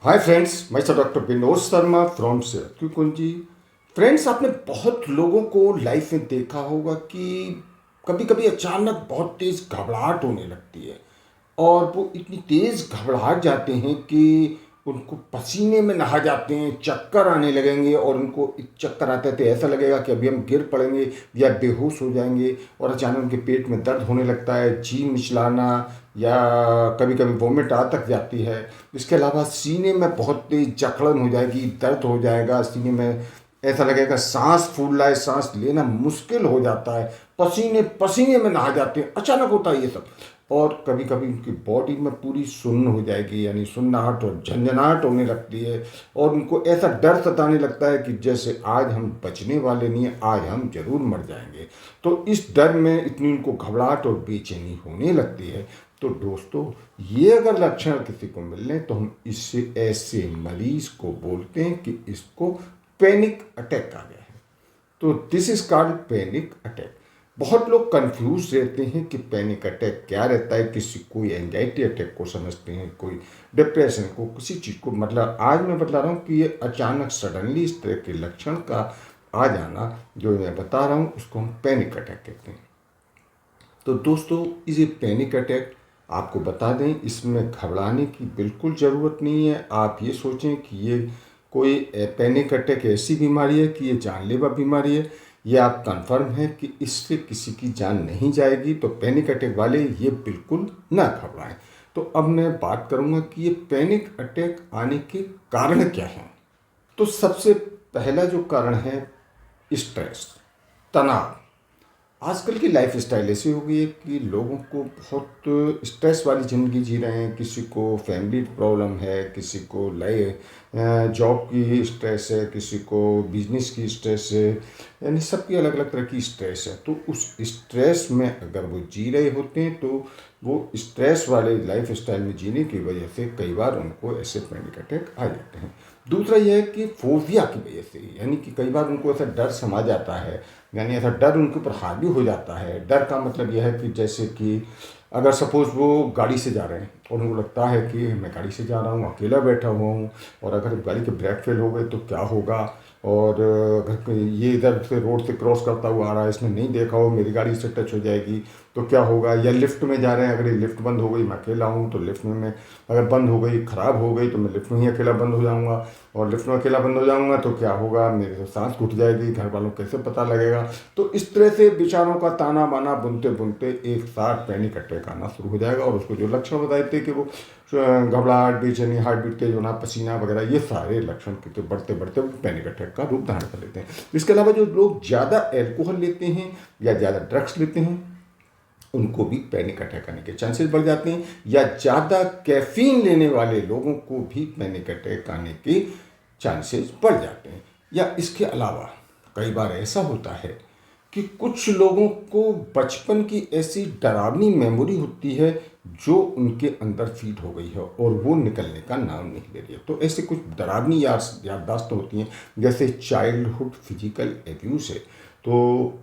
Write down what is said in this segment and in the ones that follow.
Hi friends, मैं sir doctor Vinod Sharma from सेहत कुंजी। फ्रेंड्स, आपने बहुत लोगों को लाइफ में देखा होगा कि कभी कभी अचानक बहुत तेज घबराहट होने लगती है और वो इतनी तेज घबराहट जाते हैं कि उनको पसीने में नहा जाते हैं, चक्कर आने लगेंगे और उनको चक्कर आते हैं तो ऐसा लगेगा कि अभी हम गिर पड़ेंगे या बेहोश हो जाएंगे। और अचानक उनके पेट में दर्द होने लगता है, जी मिचलाना या कभी कभी वोमिट आ तक जाती है। इसके अलावा सीने में बहुत तेज जकड़न हो जाएगी, दर्द हो जाएगा सीने में, ऐसा लगेगा सांस फूल रहा है, सांस लेना मुश्किल हो जाता है, पसीने पसीने में नहा जाते हैं, अचानक होता है ये सब। और कभी कभी उनकी बॉडी में पूरी सुन्न हो जाएगी, यानी सुन्नाहट और झंझनाहट होने लगती है और उनको ऐसा डर सताने लगता है कि जैसे आज हम बचने वाले नहीं हैं, आज हम जरूर मर जाएंगे। तो इस डर में इतनी उनको घबराहट और बेचैनी होने लगती है। तो दोस्तों, ये अगर लक्षण किसी को मिल रहे तो हम इससे ऐसे मरीज को बोलते हैं कि इसको पैनिक अटैक आ गया है। तो this is called panic attack. बहुत लोग कंफ्यूज रहते हैं कि पैनिक अटैक क्या रहता है, किसी कोई एंजाइटी अटैक को समझते हैं, कोई डिप्रेशन को, किसी चीज़ को। मतलब आज मैं बता रहा हूँ कि ये अचानक सडनली इस तरह के लक्षण का आ जाना जो मैं बता रहा हूँ उसको हम पैनिक अटैक कहते हैं। तो दोस्तों, ये पैनिक अटैक आपको बता दें, इसमें घबराने की बिल्कुल ज़रूरत नहीं है। आप ये सोचें कि ये कोई पैनिक अटैक ऐसी बीमारी है कि ये जानलेवा बीमारी है, ये आप कंफर्म है कि इससे किसी की जान नहीं जाएगी। तो पैनिक अटैक वाले ये बिल्कुल ना घबराएं। तो अब मैं बात करूंगा कि ये पैनिक अटैक आने के कारण क्या हैं। तो सबसे पहला जो कारण है स्ट्रेस, तनाव। आजकल की लाइफ स्टाइल ऐसी हो गई है कि लोगों को बहुत स्ट्रेस वाली ज़िंदगी जी रहे हैं। किसी को फैमिली प्रॉब्लम है, किसी को जॉब की स्ट्रेस है, किसी को बिजनेस की स्ट्रेस है, यानी सबकी अलग अलग तरह की स्ट्रेस है। तो उस स्ट्रेस में अगर वो जी रहे होते हैं तो वो स्ट्रेस वाले लाइफ स्टाइल में जीने की वजह से कई बार उनको ऐसे पैनिक अटैक आ जाते हैं। दूसरा यह है कि फोबिया की वजह से, यानी कि कई बार उनको ऐसा डर समा जाता है, यानी ऐसा डर उनके ऊपर हावी हो जाता है। डर का मतलब यह है कि जैसे कि अगर सपोज़ वो गाड़ी से जा रहे हैं और उनको लगता है कि मैं गाड़ी से जा रहा हूँ, अकेला बैठा हुआ हूँ और अगर गाड़ी के ब्रेक फेल हो गए तो क्या होगा, और अगर ये इधर से रोड से क्रॉस करता हुआ आ रहा है, इसने नहीं देखा हो मेरी गाड़ी से टच हो जाएगी तो क्या होगा। या लिफ्ट में जा रहे हैं, अगर ये लिफ्ट बंद हो गई, मैं अकेला हूँ तो लिफ्ट में मैं अगर बंद हो गई, ख़राब हो गई तो मैं लिफ्ट में ही अकेला बंद हो जाऊँगा, और लिफ्ट में अकेला बंद हो जाऊँगा तो क्या होगा, मेरे से सांस घुट जाएगी, घर वालों को कैसे पता लगेगा। तो इस तरह से विचारों का ताना बाना बुनते बुनते एक साथ पैनिक अटैक आना शुरू हो जाएगा। और उसको जो लक्षण बताए थे कि वो घबराहट, बेचैनी, हार्ट बीट तेज होना, पसीना वगैरह, ये सारे लक्षण के बढ़ते बढ़ते पैनिक अटैक का रूप धारण कर लेते हैं। इसके अलावा जो लोग ज़्यादा एल्कोहल लेते हैं या ज़्यादा ड्रग्स लेते हैं उनको भी पैनिक अटैक आने के चांसेस बढ़ जाते हैं। या ज़्यादा कैफीन लेने वाले लोगों को भी पैनिक अटैक आने के चांसेस बढ़ जाते हैं। या इसके अलावा कई बार ऐसा होता है कि कुछ लोगों को बचपन की ऐसी डरावनी मेमोरी होती है जो उनके अंदर फीड हो गई है और वो निकलने का नाम नहीं ले रही है। तो ऐसे कुछ डरावनी याददाश्त होती हैं, जैसे चाइल्डहुड फिजिकल एब्यूज़ है। तो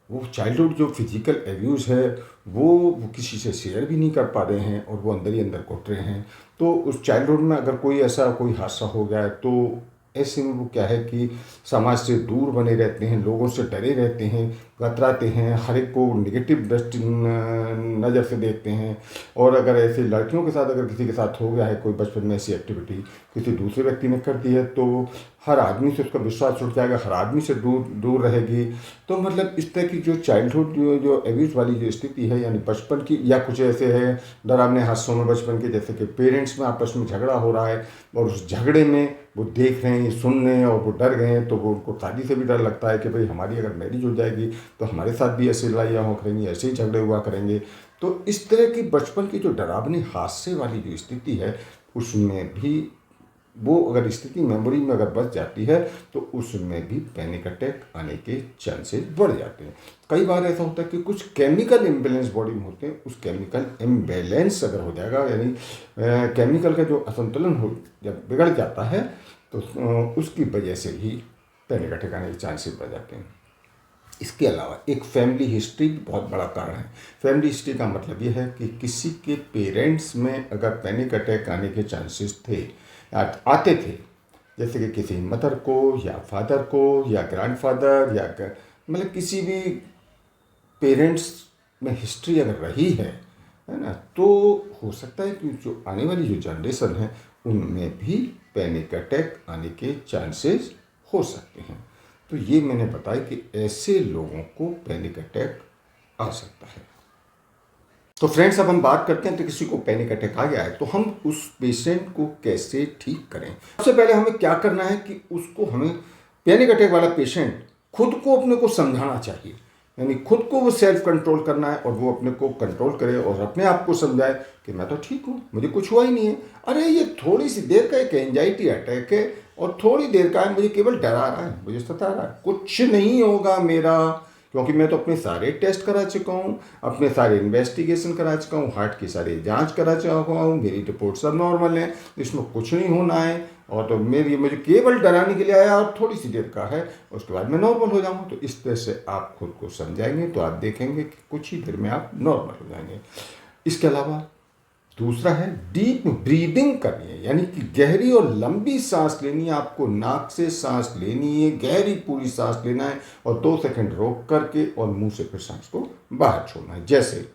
वो चाइल्डहुड जो फिजिकल एब्यूज़ है वो किसी से शेयर भी नहीं कर पा रहे हैं और वो अंदर ही अंदर घुट रहे हैं। तो उस चाइल्डहुड में अगर कोई ऐसा कोई हादसा हो गया है तो ऐसे में वो क्या है कि समाज से दूर बने रहते हैं, लोगों से डरे रहते हैं, कतराते हैं, हर एक को निगेटिव दृष्टि नज़र से देखते हैं। और अगर ऐसे लड़कियों के साथ अगर किसी के साथ हो गया है कोई बचपन में ऐसी एक्टिविटी किसी दूसरे व्यक्ति ने कर दी है तो हर आदमी से उसका विश्वास उठ जाएगा, हर आदमी से दूर दूर रहेगी। तो मतलब इस तरह की जो चाइल्डहुड जो एब्यूज़ वाली जो स्थिति है, यानी बचपन की, या कुछ ऐसे है डरावने हादसों में बचपन के, जैसे कि पेरेंट्स में आपस में झगड़ा हो रहा है और उस झगड़े में वो देख रहे हैं, सुन रहे हैं और वो डर गए हैं, तो वो उनको शादी से भी डर लगता है कि भाई हमारी अगर मैरिज हो जाएगी तो हमारे साथ भी ऐसे लड़ाइयाँ हो करेंगी, ऐसे ही झगड़े हुआ करेंगे। तो इस तरह की बचपन की जो डरावनी हादसे वाली जो स्थिति है उसमें भी वो अगर स्थिति मेमोरी में अगर बच जाती है तो उसमें भी पैनिक अटैक आने के चांसेस बढ़ जाते हैं। कई बार ऐसा होता है कि कुछ केमिकल इम्बेलेंस बॉडी में होते हैं, उस केमिकल इम्बेलेंस अगर हो जाएगा, यानी केमिकल का जो असंतुलन हो जब बिगड़ जाता है तो उसकी वजह से भी पैनिक अटैक आने के चांसेस बढ़ जाते हैं। इसके अलावा एक फैमिली हिस्ट्री भी बहुत बड़ा कारण है। फैमिली हिस्ट्री का मतलब ये है कि किसी के पेरेंट्स में अगर पैनिक अटैक आने के चांसेस थे, आते थे, जैसे कि किसी मदर को या फादर को या ग्रैंडफादर या मतलब किसी भी पेरेंट्स में हिस्ट्री अगर रही है ना, तो हो सकता है कि जो आने वाली जो जनरेशन है उनमें भी पैनिक अटैक आने के चांसेस हो सकते हैं। तो ये मैंने बताया कि ऐसे लोगों को पैनिक अटैक आ सकता है। तो फ्रेंड्स, अब हम बात करते हैं तो किसी को पैनिक अटैक आ गया है तो हम उस पेशेंट को कैसे ठीक करें। सबसे पहले हमें क्या करना है कि उसको हमें पैनिक अटैक वाला पेशेंट खुद को अपने को समझाना चाहिए, यानी खुद को वो सेल्फ कंट्रोल करना है और वो अपने को कंट्रोल करे और अपने आप को समझाए कि मैं तो ठीक हूँ, मुझे कुछ हुआ ही नहीं है। अरे ये थोड़ी सी देर का एक एंजाइटी अटैक है और थोड़ी देर का है, मुझे केवल डरा रहा है, मुझे सता रहा है, कुछ नहीं होगा मेरा, क्योंकि मैं तो अपने सारे टेस्ट करा चुका हूँ, अपने सारे इन्वेस्टिगेशन करा चुका हूँ, हार्ट की सारी जांच करा चुका हूँ, मेरी रिपोर्ट सब नॉर्मल है, इसमें कुछ नहीं होना है और तो मुझे केवल डराने के लिए आया और थोड़ी सी देर का है, उसके बाद मैं नॉर्मल हो जाऊँगा। तो इस तरह से आप खुद को समझाएंगे तो आप देखेंगे कि कुछ ही देर में आप नॉर्मल हो जाएंगे। इसके अलावा दूसरा है डीप ब्रीदिंग करनी है, यानी कि गहरी और लंबी सांस लेनी है। आपको नाक से सांस लेनी है, गहरी पूरी सांस लेना है और 2 सेकंड रोक करके और मुंह से फिर सांस को बाहर छोड़ना है। जैसे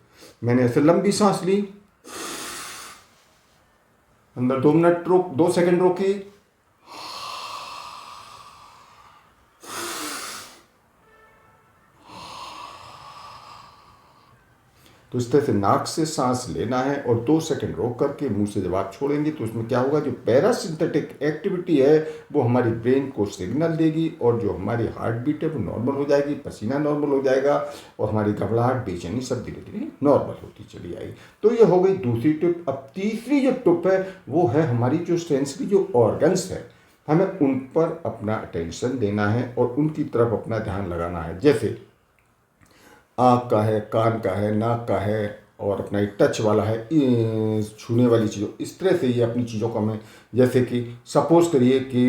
मैंने ऐसे लंबी सांस ली, अंदर 2 सेकंड रोकी, तो इस तरह से नाक से सांस लेना है और 2 सेकंड रोक करके मुंह से जब आप छोड़ेंगे तो उसमें क्या होगा, जो पैरासिम्पैथिक एक्टिविटी है वो हमारी ब्रेन को सिग्नल देगी और जो हमारी हार्ट बीट है वो नॉर्मल हो जाएगी, पसीना नॉर्मल हो जाएगा और हमारी घबराहट, बेचैनी सब धीरे धीरे नॉर्मल होती चली आएगी। तो ये हो गई दूसरी टिप। अब तीसरी जो टिप है वो है हमारी जो सेंसरी जो ऑर्गन्स है, हमें उन पर अपना अटेंशन देना है और उनकी तरफ अपना ध्यान लगाना है। जैसे आँख का है, कान का है, नाक का है और अपना एक टच वाला है, छूने वाली चीज़ों, इस तरह से ये अपनी चीज़ों को हमें, जैसे कि सपोज करिए कि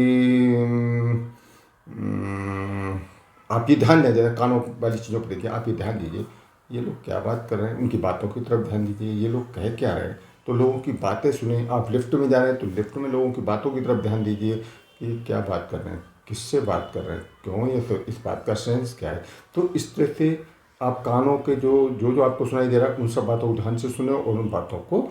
आप ये ध्यान दें, जैसे कानों वाली चीज़ों पर देखिए, आप ये ध्यान दीजिए ये लोग क्या बात कर रहे हैं, उनकी बातों की तरफ ध्यान दीजिए, ये लोग कह क्या रहे हैं, तो लोगों की बातें सुने। आप लिफ्ट में जा रहे हैं तो लिफ्ट में लोगों की बातों की तरफ ध्यान दीजिए कि क्या बात कर रहे हैं, किससे बात कर रहे हैं, क्यों, ये तो इस बात का सेंस क्या है। तो इस तरह से आप कानों के जो आपको सुनाई दे रहा है उन सब बातों को ध्यान से सुने और उन बातों को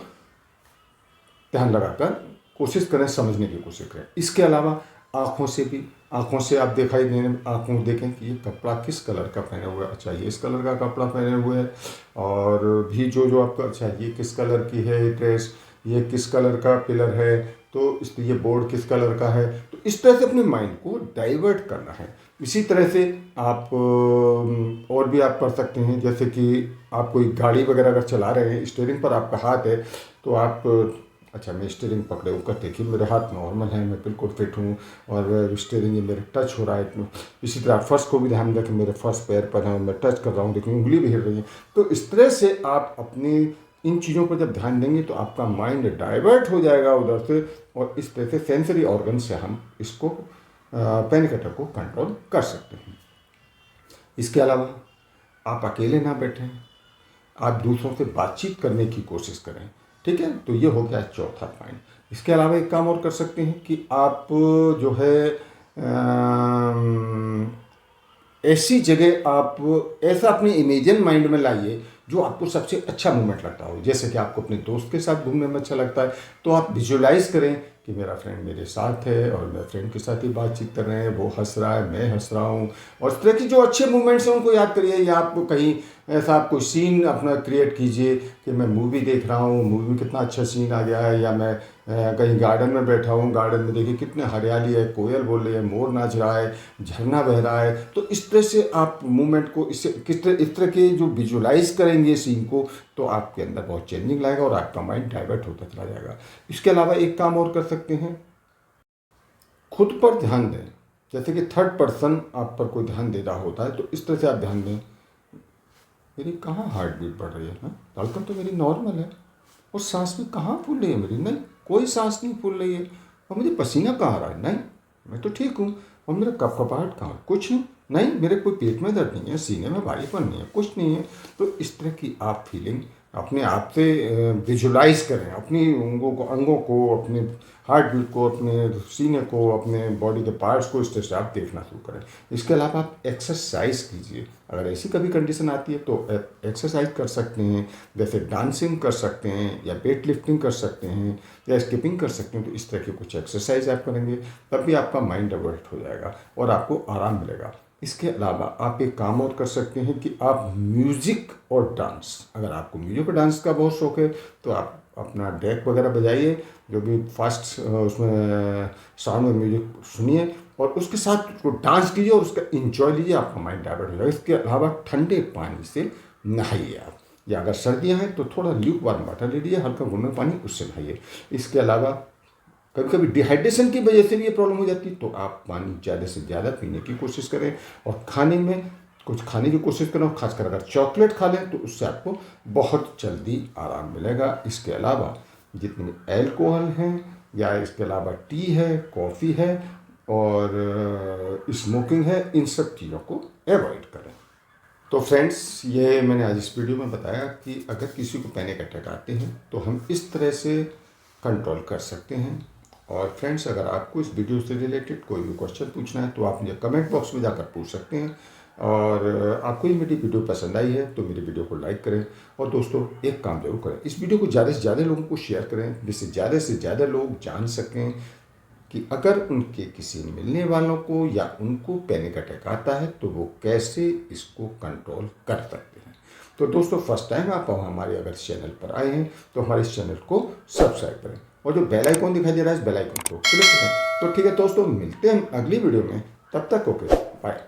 ध्यान लगाकर कोशिश करें, समझने की कोशिश करें। इसके अलावा आँखों से भी, आँखों से आप दिखाई देने, आँखों देखें कि ये कपड़ा किस कलर का पहने हुए है, अच्छा ये इस कलर का कपड़ा पहने हुए है, और भी जो आपका, अच्छा ये किस कलर की है ये ड्रेस, ये किस कलर का पिलर है, तो इस ये बोर्ड किस कलर का है। तो इस तरह से अपने माइंड को डाइवर्ट करना है। इसी तरह से आप और भी आप कर सकते हैं, जैसे कि आप कोई गाड़ी वगैरह अगर चला रहे हैं, स्टीयरिंग पर आपका हाथ है तो आप, अच्छा मैं स्टीयरिंग पकड़े ऊपर, देखिए मेरे हाथ नॉर्मल है, मैं बिल्कुल फिट हूँ और स्टीयरिंग ये मेरे टच हो रहा है। इसी तरह फर्श को भी ध्यान रखें, मेरे फर्श पैर पर है, मैं टच कर रहा हूँ, देखिए उंगली भी हिल रही है। तो इस तरह से आप अपनी इन चीज़ों पर जब ध्यान देंगे तो आपका माइंड डाइवर्ट हो जाएगा उधर से, और इस तरह से सेंसरी ऑर्गन से हम इसको पैनिक अटैक को कंट्रोल कर सकते हैं। इसके अलावा आप अकेले ना बैठें, आप दूसरों से बातचीत करने की कोशिश करें, ठीक है। तो ये हो गया चौथा पॉइंट। इसके अलावा एक काम और कर सकते हैं कि आप जो है ऐसी जगह आप ऐसा अपने इमेजिन माइंड में लाइए जो आपको सबसे अच्छा मोमेंट लगता हो। जैसे कि आपको अपने दोस्त के साथ घूमने में अच्छा लगता है तो आप विजुलाइज करें कि मेरा फ्रेंड मेरे साथ है और मैं फ्रेंड के साथ ही बातचीत कर रहे हैं, वो हंस रहा है, मैं हंस रहा हूँ, और इस तरह की जो अच्छे मोमेंट्स हैं उनको याद करिए। या आपको कहीं ऐसा आप कोई सीन अपना क्रिएट कीजिए कि मैं मूवी देख रहा हूँ, मूवी में कितना अच्छा सीन आ गया है, या मैं कहीं गार्डन में बैठा हूँ, गार्डन में देखिए कितने हरियाली है, कोयल बोल रही है, मोर नाच रहा है, झरना बह रहा है। तो इस तरह से आप मूवमेंट को इससे इस तरह के जो विजुलाइज करेंगे सीन को, तो आपके अंदर बहुत चेंजिंग लाएगा और आपका माइंड डाइवर्ट होता चला जाएगा। इसके अलावा एक काम और कर सकते हैं, खुद पर ध्यान दें। जैसे कि थर्ड पर्सन आप पर कोई ध्यान दे रहा होता है तो इस तरह से आप ध्यान दें, मेरी कहाँ हार्ट बीट बढ़ रही है, धड़कन तो मेरी नॉर्मल है, और सांस भी कहाँ फूल रही है मेरी, नहीं कोई सांस नहीं फूल रही है, और मुझे पसीना कहाँ आ रहा है, नहीं मैं तो ठीक हूँ, और मेरा कपकपाहट कहाँ, कुछ नहीं, नहीं मेरे कोई पेट में दर्द नहीं है, सीने में भारीपन नहीं है, कुछ नहीं है। तो इस तरह की आप फीलिंग अपने आप से विजुलाइज करें, अपनी अंगों को अपने हार्ट बीट को, अपने सीने को, अपने बॉडी के पार्ट्स को इस तरह से आप देखना शुरू करें। इसके अलावा आप एक्सरसाइज कीजिए। अगर ऐसी कभी कंडीशन आती है तो एक्सरसाइज कर सकते हैं, जैसे डांसिंग कर सकते हैं या वेट लिफ्टिंग कर सकते हैं या स्किपिंग कर सकते हैं। तो इस तरह की कुछ एक्सरसाइज आप करेंगे तब भी आपका माइंड डाइवर्ट हो जाएगा और आपको आराम मिलेगा। इसके अलावा आप एक काम और कर सकते हैं कि आप म्यूज़िक और डांस, अगर आपको म्यूज़िक और डांस का बहुत शौक़ है तो आप अपना डेक वगैरह बजाइए, जो भी फास्ट उसमें साउंड में म्यूजिक सुनिए और उसके साथ उसको डांस कीजिए और उसका इंजॉय लीजिए, आपका माइंड डाइवर्ट हो जाएगा। इसके अलावा ठंडे पानी से नहाइए आप, या अगर सर्दियाँ हैं तो थोड़ा ल्यूक वार्म वाटर ले लीजिए, हल्का गुनगुना पानी उससे नहाइए। इसके अलावा कभी कभी डिहाइड्रेशन की वजह से भी ये प्रॉब्लम हो जाती है, तो आप पानी ज़्यादा से ज़्यादा पीने की कोशिश करें और खाने में कुछ खाने की कोशिश करें। खासकर अगर चॉकलेट खा लें तो उससे आपको बहुत जल्दी आराम मिलेगा। इसके अलावा जितने अल्कोहल हैं या इसके अलावा टी है, कॉफ़ी है और स्मोकिंग है, इन सब चीज़ों को अवॉइड करें। तो फ्रेंड्स, ये मैंने आज इस वीडियो में बताया कि अगर किसी को पैनिक अटैक आते हैं तो हम इस तरह से कंट्रोल कर सकते हैं। और फ्रेंड्स, अगर आपको इस वीडियो से रिलेटेड कोई भी क्वेश्चन पूछना है तो आप मुझे कमेंट बॉक्स में जाकर पूछ सकते हैं। और आपको ये मेरी वीडियो पसंद आई है तो मेरी वीडियो को लाइक करें और दोस्तों एक काम जरूर करें, इस वीडियो को ज़्यादा से ज़्यादा लोगों को शेयर करें, जिससे ज़्यादा से ज़्यादा लोग जान सकें कि अगर उनके किसी मिलने वालों को या उनको पैनिक अटैक आता है तो वो कैसे इसको कंट्रोल कर सकते हैं। तो दोस्तों, फर्स्ट टाइम आप हमारे अगर चैनल पर आए हैं तो हमारे इस चैनल को सब्सक्राइब करें और जो बेल आइकॉन दिखाई दे रहा है इस बेल आइकन को क्लिक करें। तो ठीक है दोस्तों, मिलते हैं अगली वीडियो में, तब तक ओके बाय।